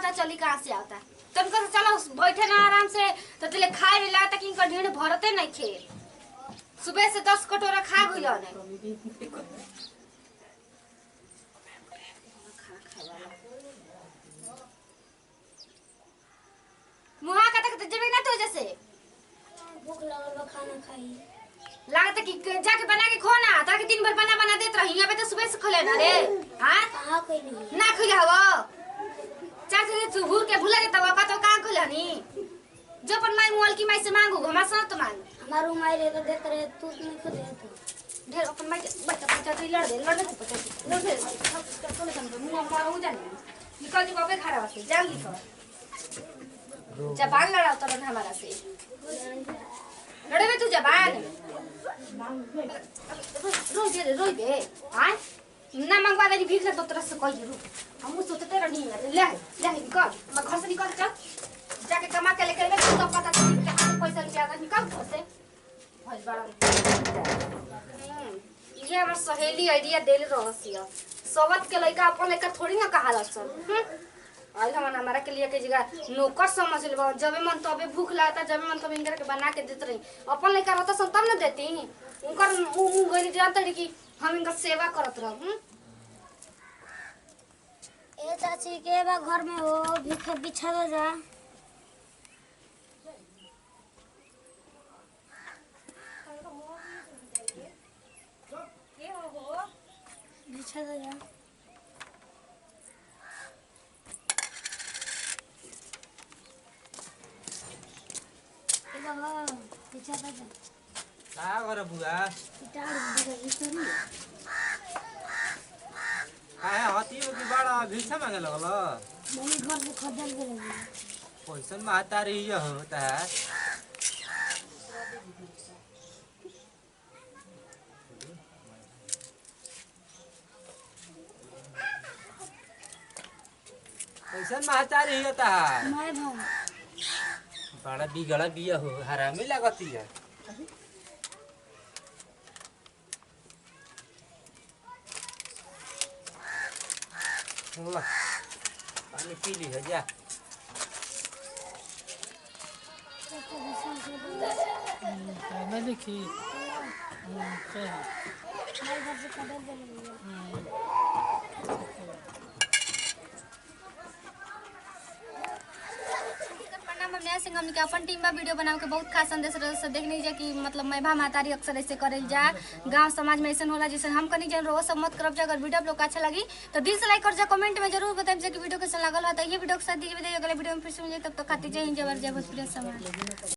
पता चली कहाँ से आता। तुम कह चलो बैठे ना आराम से तो तेले खाए मिला तक इनका ढेर भरते नहीं खे। सुबह से 10 कटोरा खा गइलो ने। मुहा कतक जबे ना तो जैसे भूख लगल बा खाना खाई लागत कि जाके बना के खो ना ताकि दिन भर बना बना देत रही। यहाँ पे तो सुबह से खले ना रे। हां कहां कइली ना खिला हो चाचे तू भूल के भूला के तवा का तो का खलनी जो अपन माई मोल की माई से मांगू हमरा से तो मांग। हमारो माई रे तो देत रहे तू नहीं खुद देत ढेर अपन माई बच्चा बच्चा तो लड़ दे पचा दे तो तुम मुंह मारा हो जाने निकल जी बाबे खड़ा से जान लिखो जबान लड़ाओ तो हमारा से लड़े में तू जबान रोई दे हां ना मंगवा दे भीख से तो तरह से कही रू हम सोचते रहनी है ले निकल मैं घर से निकल चल जाके कमा के लेकर तो पता चल पैसा रुपया का निकाल घर से भइल बड़ा ये हमर सहेली आइडिया देले रहसिया सबत के लइका अपन लइका थोड़ी ना कहाला सन आज हम हमारा के लिए के जगह नौकर समझ लेबो जब मन तबे भूख लागता जब मन तब इनकर के बना के देत रही अपन लइका रहता सन तब न देती उनकर मुंह गइल जानत रही कि हम इनकर सेवा करत रह। ए चाची के बा घर में हो भीख बिछा दे जा बिछा दे जा बाबा बिछा दे जा का करे बुआ टाड़ दे बिछरी काहे हती हो कि बड़ा भिक्षा मांगे लगल मम्मी घर से खदल के लगी पैसन माता रही होता है पैसन माता रही होता है मैं भाई बड़ा बिगड़ा बिया हो हरामी लगती है पानी पी ली है जा मैं देखी मैं घर से खदल के लगी सिंह हमने के अपन टीम में वीडियो बना के बहुत खास संदेश से देखने जा कि मतलब मैं भा मातारी अक्सर ऐसे करल जा गांव समाज में ऐसा होला जैसे हम कनी जन रोज सब मत करब जा। अगर वीडियो आप लोग अच्छा लगी तो दिल से लाइक कर जा कमेंट में जरूर बताइए कि वीडियो कैसा लागल है। तो ये वीडियो के साथ दीजिए अगले वीडियो में फिर से मिले तब तक खाती जय हिंद जय भारत जय भोजपुरी समाज।